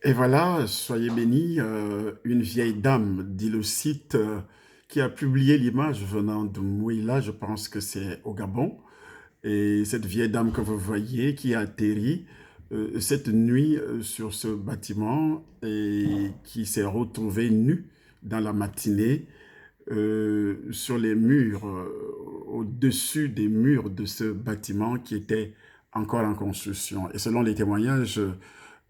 Et voilà, soyez bénis, une vieille dame, dit le site, qui a publié l'image venant de Mouila, je pense que c'est au Gabon. Et cette vieille dame que vous voyez qui a atterri cette nuit sur ce bâtiment et qui s'est retrouvée nue dans la matinée sur les murs, au-dessus des murs de ce bâtiment qui était encore en construction. Et selon les témoignages,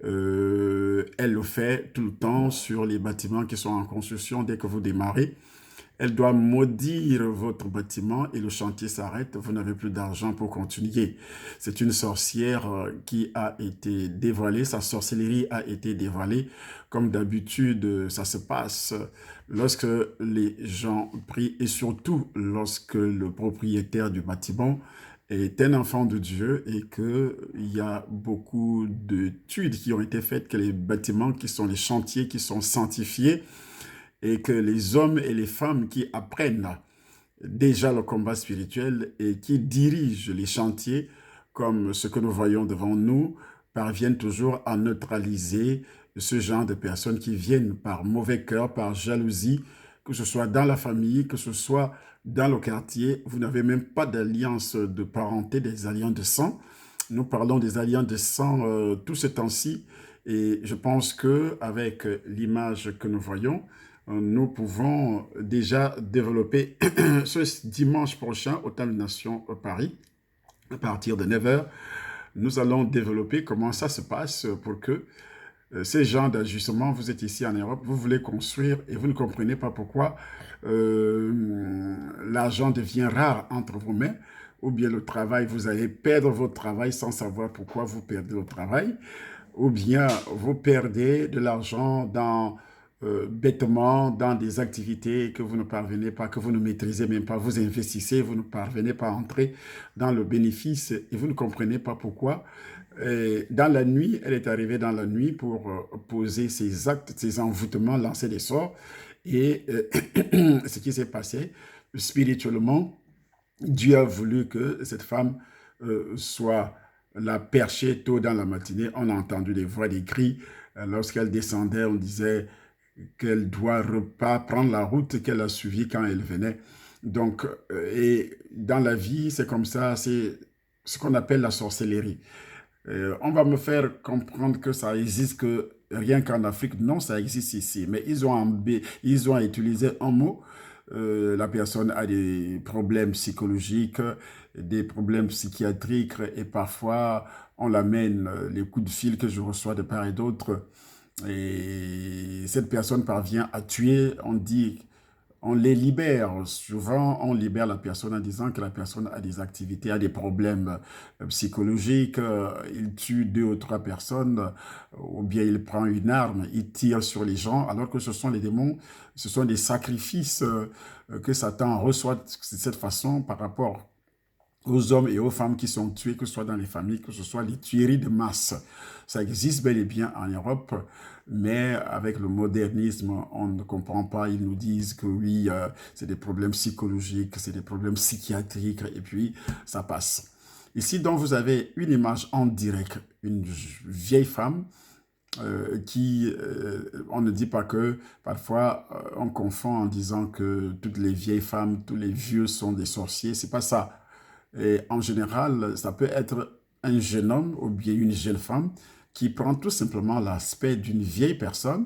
elle le fait tout le temps sur les bâtiments qui sont en construction. Dès que vous démarrez, elle doit maudire votre bâtiment et le chantier s'arrête. Vous n'avez plus d'argent pour continuer. C'est une sorcière qui a été dévoilée. Sa sorcellerie a été dévoilée. Comme d'habitude, ça se passe lorsque les gens prient et surtout lorsque le propriétaire du bâtiment est un enfant de Dieu et qu'il y a beaucoup d'études qui ont été faites que les bâtiments qui sont les chantiers qui sont sanctifiés et que les hommes et les femmes qui apprennent déjà le combat spirituel et qui dirigent les chantiers, comme ce que nous voyons devant nous, parviennent toujours à neutraliser ce genre de personnes qui viennent par mauvais cœur, par jalousie, que ce soit dans la famille, que ce soit dans le quartier. Vous n'avez même pas d'alliance de parenté, des alliances de sang. Nous parlons des alliances de sang tout ce temps-ci. Et je pense qu'avec l'image que nous voyons, nous pouvons déjà développer ce dimanche prochain au Temple des Nations à Paris, à partir de 9 h. Nous allons développer comment ça se passe pour que ces genres d'ajustements, vous êtes ici en Europe, vous voulez construire et vous ne comprenez pas pourquoi l'argent devient rare entre vos mains, ou bien le travail, vous allez perdre votre travail sans savoir pourquoi vous perdez le travail, ou bien vous perdez de l'argent dans bêtement dans des activités que vous ne parvenez pas, que vous ne maîtrisez même pas. Vous investissez, vous ne parvenez pas à entrer dans le bénéfice et vous ne comprenez pas pourquoi. Et dans la nuit, elle est arrivée dans la nuit pour poser ses actes, ses envoûtements, lancer des sorts. Et ce qui s'est passé, spirituellement, Dieu a voulu que cette femme soit la perchée tôt dans la matinée. On a entendu des voix, des cris. Lorsqu'elle descendait, on disait qu'elle doit pas prendre la route qu'elle a suivie quand elle venait. Donc, et dans la vie, c'est comme ça, c'est ce qu'on appelle la sorcellerie. On va me faire comprendre que ça existe que rien qu'en Afrique. Non, ça existe ici. Mais ils ont utilisé un mot. La personne a des problèmes psychologiques, des problèmes psychiatriques et parfois on l'amène, les coups de fil que je reçois de part et d'autre. Et cette personne parvient à tuer, on dit, on les libère. Souvent, on libère la personne en disant que la personne a des activités, a des problèmes psychologiques. Il tue deux ou trois personnes, ou bien il prend une arme, il tire sur les gens, alors que ce sont les démons, ce sont des sacrifices que Satan reçoit de cette façon par rapport aux hommes et aux femmes qui sont tués, que ce soit dans les familles, que ce soit les tueries de masse. Ça existe bel et bien en Europe, mais avec le modernisme, on ne comprend pas. Ils nous disent que oui, c'est des problèmes psychologiques, c'est des problèmes psychiatriques, et puis ça passe. Ici, donc, vous avez une image en direct, une vieille femme on ne dit pas que, parfois, on confond en disant que toutes les vieilles femmes, tous les vieux sont des sorciers. C'est pas ça. Et en général, ça peut être un jeune homme ou bien une jeune femme qui prend tout simplement l'aspect d'une vieille personne.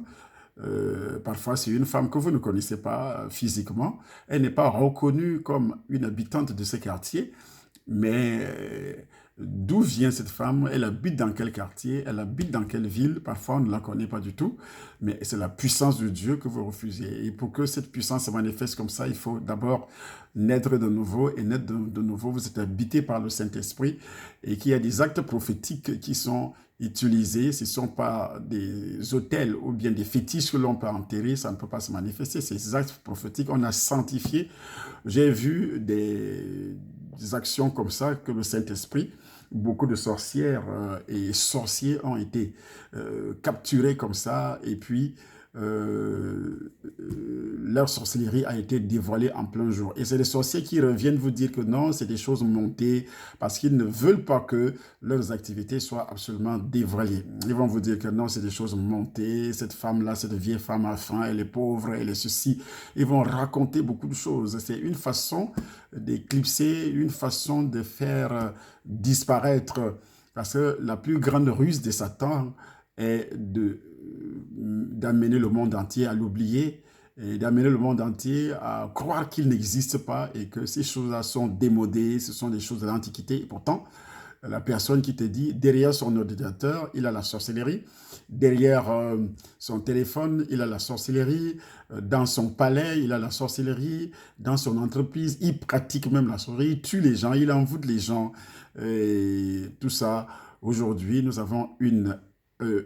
Parfois, c'est une femme que vous ne connaissez pas physiquement. Elle n'est pas reconnue comme une habitante de ce quartier, mais d'où vient cette femme? Elle habite dans quel quartier? Elle habite dans quelle ville? Parfois, on ne la connaît pas du tout, mais c'est la puissance de Dieu que vous refusez. Et pour que cette puissance se manifeste comme ça, il faut d'abord naître de nouveau. Et naître de nouveau, vous êtes habité par le Saint-Esprit et qu'il y a des actes prophétiques qui sont utilisés. Ce ne sont pas des autels ou bien des fétiches que l'on peut enterrer. Ça ne peut pas se manifester. Ces actes prophétiques, on a sanctifié. J'ai vu des actions comme ça que le Saint-Esprit, beaucoup de sorcières et sorciers ont été capturés comme ça et puis leur sorcellerie a été dévoilée en plein jour. Et c'est les sorciers qui reviennent vous dire que non, c'est des choses montées parce qu'ils ne veulent pas que leurs activités soient absolument dévoilées. Ils vont vous dire que non, c'est des choses montées, cette femme-là, cette vieille femme a faim, elle est pauvre, elle est ceci. Ils vont raconter beaucoup de choses. C'est une façon d'éclipser, une façon de faire disparaître, parce que la plus grande ruse de Satan est d'amener le monde entier à l'oublier et d'amener le monde entier à croire qu'il n'existe pas et que ces choses-là sont démodées, ce sont des choses de l'Antiquité. Et pourtant, la personne qui te dit, derrière son ordinateur, il a la sorcellerie, derrière son téléphone, il a la sorcellerie, dans son palais, il a la sorcellerie, dans son entreprise, il pratique même la sorcellerie, il tue les gens, il envoûte les gens. Et tout ça, aujourd'hui, nous avons une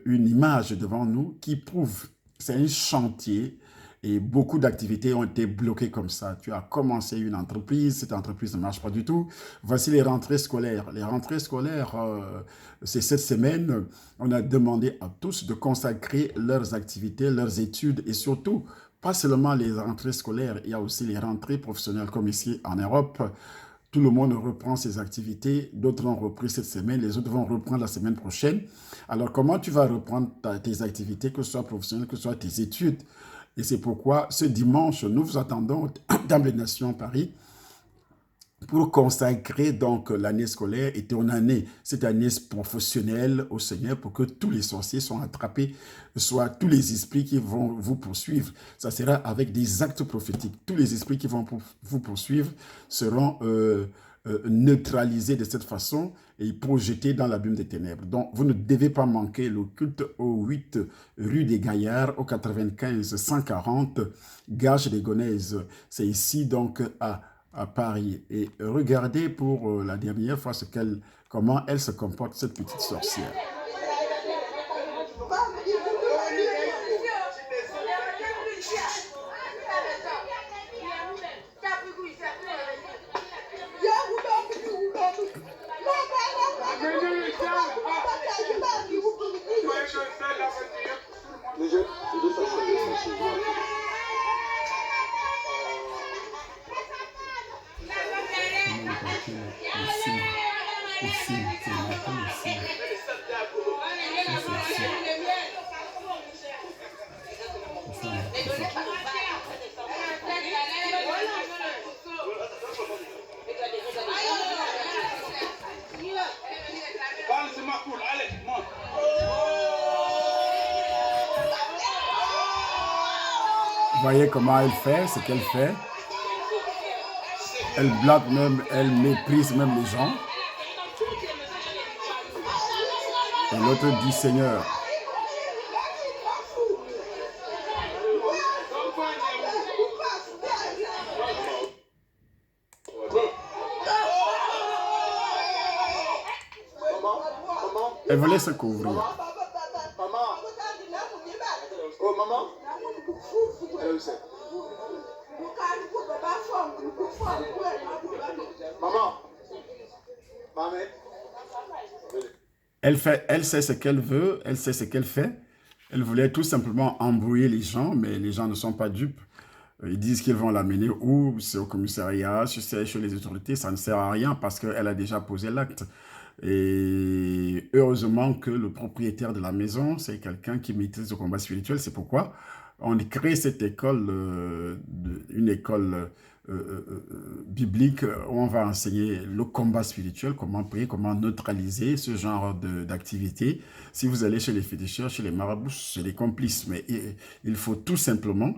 image devant nous qui prouve, c'est un chantier et beaucoup d'activités ont été bloquées comme ça. Tu as commencé une entreprise, cette entreprise ne marche pas du tout. Voici les rentrées scolaires. Les rentrées scolaires, c'est cette semaine, on a demandé à tous de consacrer leurs activités, leurs études et surtout, pas seulement les rentrées scolaires, il y a aussi les rentrées professionnelles comme ici en Europe. Tout le monde reprend ses activités, d'autres ont repris cette semaine, les autres vont reprendre la semaine prochaine. Alors, comment tu vas reprendre tes activités, que ce soit professionnelles, que ce soit tes études? Et c'est pourquoi ce dimanche, nous vous attendons dans les Nations Paris pour consacrer donc l'année scolaire et ton année, cette année professionnelle au Seigneur pour que tous les sorciers soient attrapés, soit tous les esprits qui vont vous poursuivre. Ça sera avec des actes prophétiques. Tous les esprits qui vont vous poursuivre seront neutralisés de cette façon et projetés dans l'abîme des ténèbres. Donc, vous ne devez pas manquer le culte au 8 rue des Gaillards, au 95 140 Gage des Gonaises. C'est ici donc à Paris. Et regardez pour la dernière fois comment elle se comporte, cette petite sorcière. Le signe, c'est marqué le signe. Ça, c'est le signe. C'est ça, c'est ça. Vous voyez comment elle fait, ce qu'elle fait. Elle blague même, elle méprise même les gens. Et l'autre dit Seigneur. Elle voulait se couvrir. Elle sait ce qu'elle veut, elle sait ce qu'elle fait. Elle voulait tout simplement embrouiller les gens, mais les gens ne sont pas dupes. Ils disent qu'ils vont l'amener où? C'est au commissariat, c'est chez les autorités. Ça ne sert à rien parce qu'elle a déjà posé l'acte. Et heureusement que le propriétaire de la maison, c'est quelqu'un qui maîtrise le combat spirituel. C'est pourquoi on a créé cette école, une école biblique où on va enseigner le combat spirituel, comment prier, comment neutraliser ce genre d'activité. Si vous allez chez les féticheurs, chez les marabouts, chez les complices, mais il faut tout simplement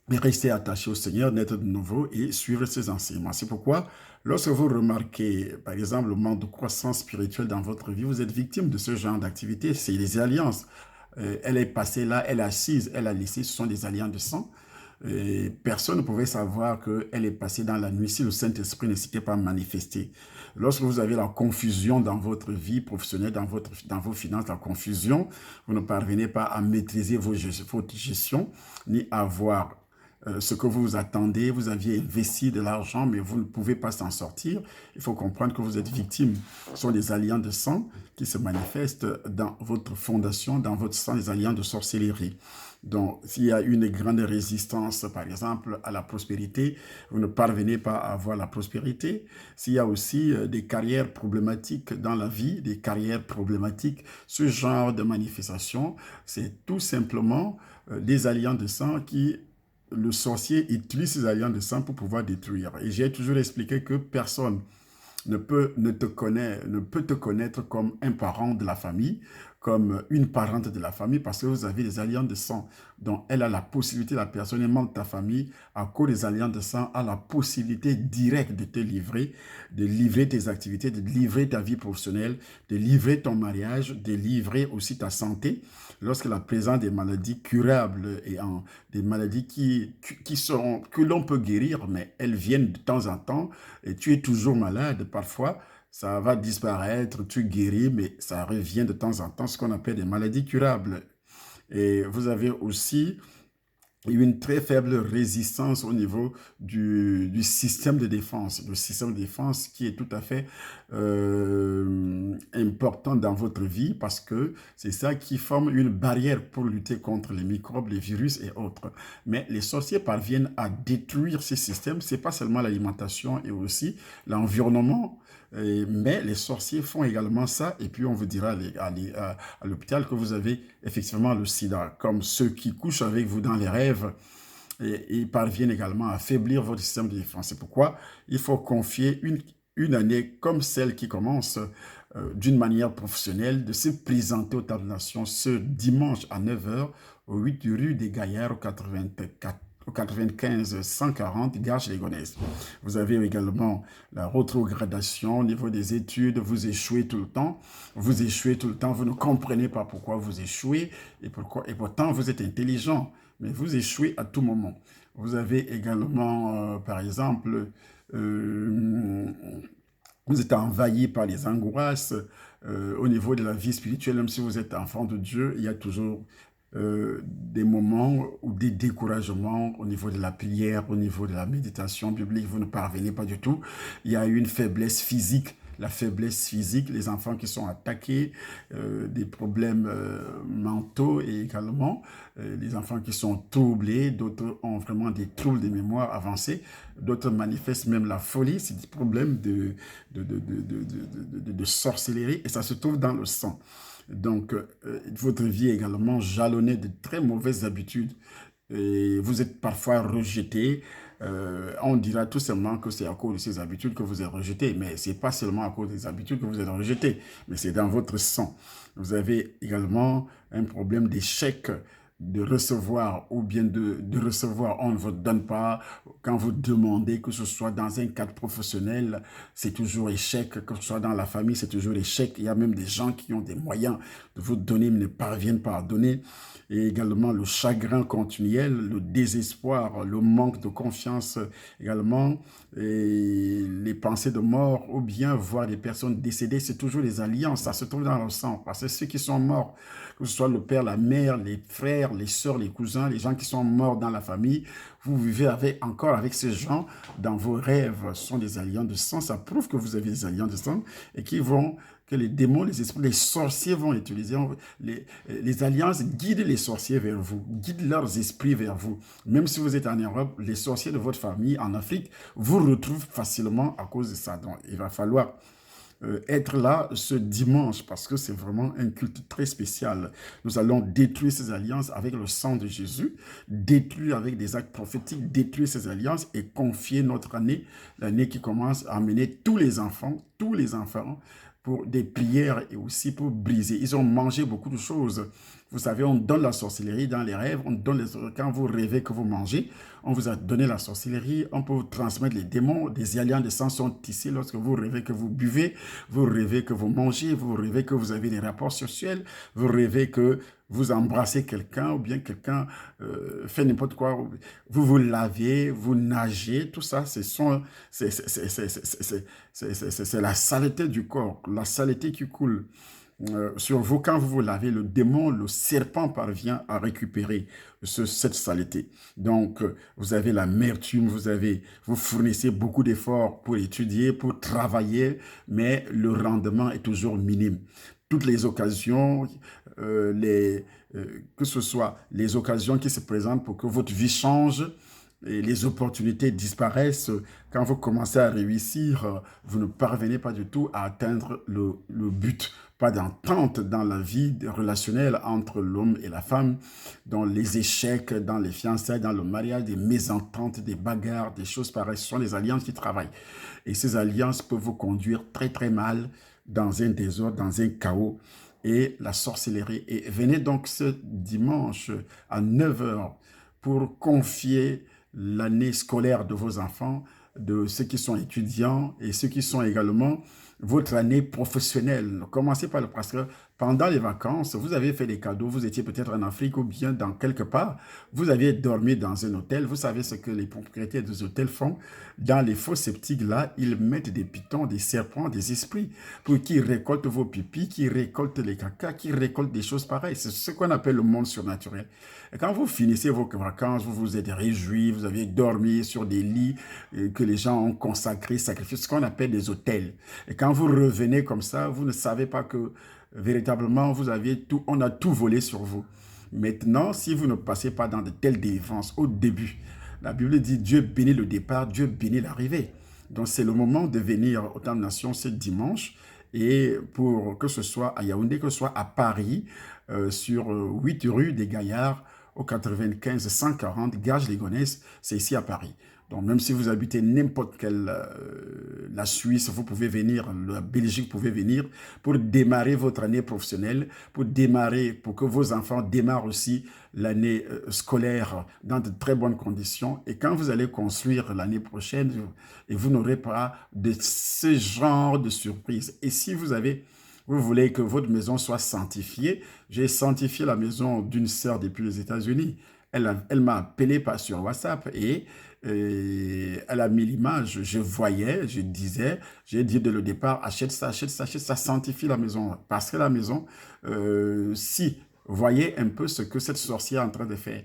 rester attaché au Seigneur, naître de nouveau et suivre ses enseignements. C'est pourquoi, lorsque vous remarquez, par exemple, le manque de croissance spirituelle dans votre vie, vous êtes victime de ce genre d'activité. C'est les alliances. Elle est passée là, elle est assise, elle a laissé, ce sont des alliances de sang. Et personne ne pouvait savoir qu'elle est passée dans la nuit si le Saint-Esprit ne s'était pas manifesté. Lorsque vous avez la confusion dans votre vie professionnelle, dans vos finances, la confusion, vous ne parvenez pas à maîtriser votre gestion, ni à voir ce que vous attendez. Vous aviez investi de l'argent, mais vous ne pouvez pas s'en sortir. Il faut comprendre que vous êtes victime. Ce sont des alliances de sang qui se manifestent dans votre fondation, dans votre sang, des alliances de sorcellerie. Donc, s'il y a une grande résistance, par exemple, à la prospérité, vous ne parvenez pas à avoir la prospérité. S'il y a aussi des carrières problématiques dans la vie, des carrières problématiques, ce genre de manifestation, c'est tout simplement des alliances de sang qui le sorcier utilise ces alliances de sang pour pouvoir détruire. Et j'ai toujours expliqué que personne ne peut te connaître comme un parent de la famille, comme une parente de la famille, parce que vous avez des alliances de sang. Donc, elle a la possibilité, la personne aimant de ta famille, à cause des alliances de sang, a la possibilité directe de te livrer, de livrer tes activités, de livrer ta vie professionnelle, de livrer ton mariage, de livrer aussi ta santé. Lorsque la présence des maladies curables et des maladies que l'on peut guérir, mais elles viennent de temps en temps, et tu es toujours malade parfois, ça va disparaître, tu guéris, mais ça revient de temps en temps, ce qu'on appelle des maladies curables. Et vous avez aussi une très faible résistance au niveau du système de défense. Le système de défense qui est tout à fait important dans votre vie parce que c'est ça qui forme une barrière pour lutter contre les microbes, les virus et autres. Mais les sorciers parviennent à détruire ces systèmes. Ce n'est pas seulement l'alimentation et aussi l'environnement. Mais les sorciers font également ça et puis on vous dira à l'hôpital que vous avez effectivement le sida, comme ceux qui couchent avec vous dans les rêves et ils parviennent également à affaiblir votre système de défense. C'est pourquoi il faut confier une année comme celle qui commence d'une manière professionnelle, de se présenter au Table des Nations ce dimanche à 9 h au 8 rue des Gaillards au 95 140 Garches-les-Gonesse. Vous avez également la rétrogradation au niveau des études, vous échouez tout le temps, vous ne comprenez pas pourquoi vous échouez et pourtant vous êtes intelligent, mais vous échouez à tout moment. Vous avez également, par exemple, vous êtes envahi par les angoisses au niveau de la vie spirituelle, même si vous êtes enfant de Dieu, il y a toujours des moments ou des découragements au niveau de la prière, au niveau de la méditation biblique, vous ne parvenez pas du tout. Il y a une faiblesse physique. la faiblesse physique, les enfants qui sont attaqués, des problèmes mentaux et également les enfants qui sont troublés, d'autres ont vraiment des troubles de mémoire avancés, d'autres manifestent même la folie, c'est des problèmes de sorcellerie et ça se trouve dans le sang. Donc, votre vie est également jalonnée de très mauvaises habitudes et vous êtes parfois rejeté. On dira tout simplement que c'est à cause de ces habitudes que vous êtes rejeté, mais ce n'est pas seulement à cause des habitudes que vous êtes rejeté, mais c'est dans votre sang. Vous avez également un problème d'échec de recevoir ou bien de recevoir, on ne vous donne pas. Quand vous demandez, que ce soit dans un cadre professionnel, c'est toujours échec, que ce soit dans la famille, c'est toujours échec. Il y a même des gens qui ont des moyens de vous donner, mais ne parviennent pas à donner. Et également le chagrin continuel, le désespoir, le manque de confiance également, et les pensées de mort ou bien voir des personnes décédées, c'est toujours les alliances, ça se trouve dans le sang. Parce que ceux qui sont morts, que ce soit le père, la mère, les frères, les sœurs, les cousins, les gens qui sont morts dans la famille, vous vivez encore avec ces gens dans vos rêves. Ce sont des alliances de sang, ça prouve que vous avez des alliances de sang et que les démons, les esprits, les sorciers vont utiliser. Les alliances guident les sorciers vers vous, guident leurs esprits vers vous. Même si vous êtes en Europe, les sorciers de votre famille en Afrique vous retrouvent facilement à cause de ça. Donc, il va falloir être là ce dimanche parce que c'est vraiment un culte très spécial. Nous allons détruire ces alliances avec le sang de Jésus, détruire avec des actes prophétiques, détruire ces alliances et confier notre année, l'année qui commence à amener tous les enfants, pour des prières et aussi pour briser. Ils ont mangé beaucoup de choses. Vous savez, on donne la sorcellerie dans les rêves, quand vous rêvez que vous mangez, on vous a donné la sorcellerie, on peut vous transmettre les démons, des alliances de sang sont tissées lorsque vous rêvez que vous buvez, vous rêvez que vous mangez, vous rêvez que vous avez des rapports sexuels, vous rêvez que vous embrassez quelqu'un ou bien quelqu'un fait n'importe quoi, vous vous lavez, vous nagez, tout ça, c'est la saleté du corps, la saleté qui coule sur vous. Quand vous vous lavez, le démon, le serpent parvient à récupérer cette saleté. Donc, vous avez l'amertume, vous fournissez beaucoup d'efforts pour étudier, pour travailler, mais le rendement est toujours minime. Toutes les occasions, que ce soit les occasions qui se présentent pour que votre vie change, et les opportunités disparaissent. Quand vous commencez à réussir, vous ne parvenez pas du tout à atteindre le but. Pas d'entente dans la vie relationnelle entre l'homme et la femme, dans les échecs, dans les fiançailles, dans le mariage, des mésententes, des bagarres, des choses pareilles. Ce sont les alliances qui travaillent. Et ces alliances peuvent vous conduire très très mal dans un désordre, dans un chaos et la sorcellerie. Et venez donc ce dimanche à 9 heures pour confier l'année scolaire de vos enfants, de ceux qui sont étudiants et ceux qui sont également votre année professionnelle. Commencez par le parce que pendant les vacances, vous avez fait des cadeaux, vous étiez peut-être en Afrique ou bien dans quelque part, vous aviez dormi dans un hôtel, vous savez ce que les propriétaires des hôtels font. Dans les fosses septiques là, ils mettent des pitons, des serpents, des esprits pour qu'ils récoltent vos pipis, qu'ils récoltent les cacas, qu'ils récoltent des choses pareilles. C'est ce qu'on appelle le monde surnaturel. Et quand vous finissez vos vacances, vous vous êtes réjouis, vous avez dormi sur des lits que les gens ont consacrés, sacrifiés, ce qu'on appelle des hôtels. Et quand vous revenez comme ça, vous ne savez pas que véritablement, on a tout volé sur vous. Maintenant, si vous ne passez pas dans de telles délivrances au début, la Bible dit Dieu bénit le départ, Dieu bénit l'arrivée. Donc, c'est le moment de venir au Temps de Nation ce dimanche et pour que ce soit à Yaoundé, que ce soit à Paris, sur 8 rue des Gaillards, au 95 140 Gage-les-Gonesse, c'est ici à Paris. Donc, même si vous habitez n'importe quelle, la Suisse, vous pouvez venir, la Belgique, vous pouvez venir pour démarrer votre année professionnelle, pour que vos enfants démarrent aussi l'année scolaire dans de très bonnes conditions. Et quand vous allez construire l'année prochaine, et vous n'aurez pas de ce genre de surprise. Et si vous voulez que votre maison soit sanctifiée, j'ai sanctifié la maison d'une sœur depuis les États-Unis. Elle m'a appelé sur WhatsApp et elle a mis l'image. Je voyais, j'ai dit dès le départ, achète ça, sanctifie la maison. Parce que la maison, voyez un peu ce que cette sorcière est en train de faire.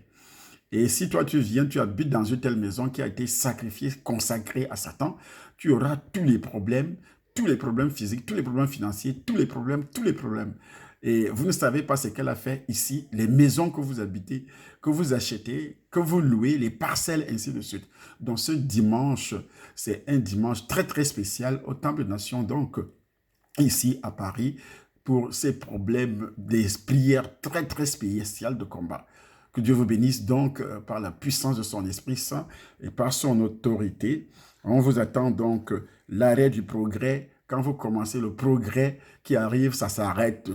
Et si toi tu viens, tu habites dans une telle maison qui a été sacrifiée, consacrée à Satan, tu auras tous les problèmes, tous les problèmes physiques, tous les problèmes financiers, tous les problèmes, tous les problèmes. Et vous ne savez pas ce qu'elle a fait ici, les maisons que vous habitez, que vous achetez, que vous louez, les parcelles, ainsi de suite. Donc ce dimanche, c'est un dimanche très très spécial au Temple des Nations, donc ici à Paris, pour ces problèmes des prières très très spéciales de combat. Que Dieu vous bénisse donc par la puissance de son Esprit Saint et par son autorité. On vous attend donc l'arrêt du progrès. Quand vous commencez le progrès qui arrive, ça s'arrête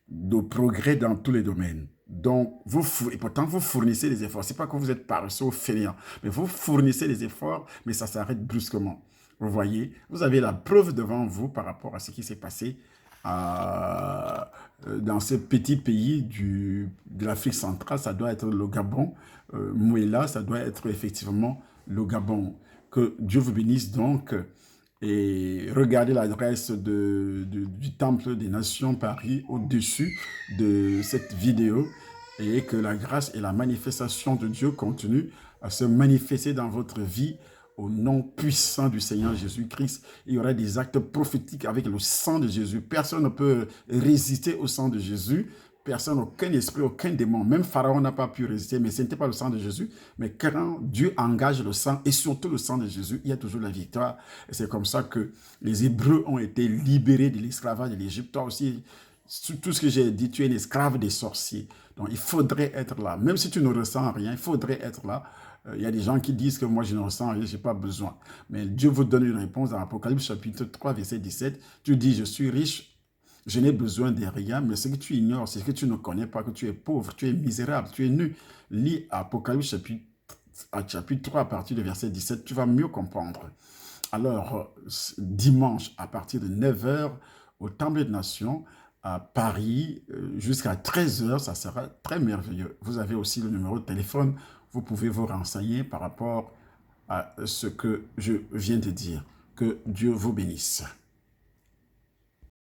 de progrès dans tous les domaines. Donc, et pourtant, vous fournissez des efforts. Ce n'est pas que vous êtes paresseux ou fainéant, mais vous fournissez des efforts, mais ça s'arrête brusquement. Vous voyez, vous avez la preuve devant vous par rapport à ce qui s'est passé dans ce petit pays de l'Afrique centrale. Ça doit être le Gabon. Mouela, ça doit être effectivement le Gabon. Que Dieu vous bénisse donc. Et regardez l'adresse du Temple des Nations Paris au-dessus de cette vidéo et que la grâce et la manifestation de Dieu continuent à se manifester dans votre vie au nom puissant du Seigneur Jésus-Christ. Il y aura des actes prophétiques avec le sang de Jésus. Personne ne peut résister au sang de Jésus. Personne, aucun esprit, aucun démon, même Pharaon n'a pas pu résister, mais ce n'était pas le sang de Jésus. Mais quand Dieu engage le sang, et surtout le sang de Jésus, il y a toujours la victoire. Et c'est comme ça que les Hébreux ont été libérés de l'esclavage de l'Égypte. Toi aussi, tout ce que j'ai dit, tu es un esclave des sorciers. Donc il faudrait être là. Même si tu ne ressens rien, il faudrait être là. Il y a des gens qui disent que moi je ne ressens rien, je n'ai pas besoin. Mais Dieu vous donne une réponse dans Apocalypse chapitre 3, verset 17. Tu dis, je suis riche. Je n'ai besoin de rien, mais ce que tu ignores, c'est que tu ne connais pas, que tu es pauvre, tu es misérable, tu es nu. Lis Apocalypse chapitre 3 à partir du verset 17, tu vas mieux comprendre. Alors, dimanche, à partir de 9 h, au Temple des Nations, à Paris, jusqu'à 13 h, ça sera très merveilleux. Vous avez aussi le numéro de téléphone, vous pouvez vous renseigner par rapport à ce que je viens de dire. Que Dieu vous bénisse.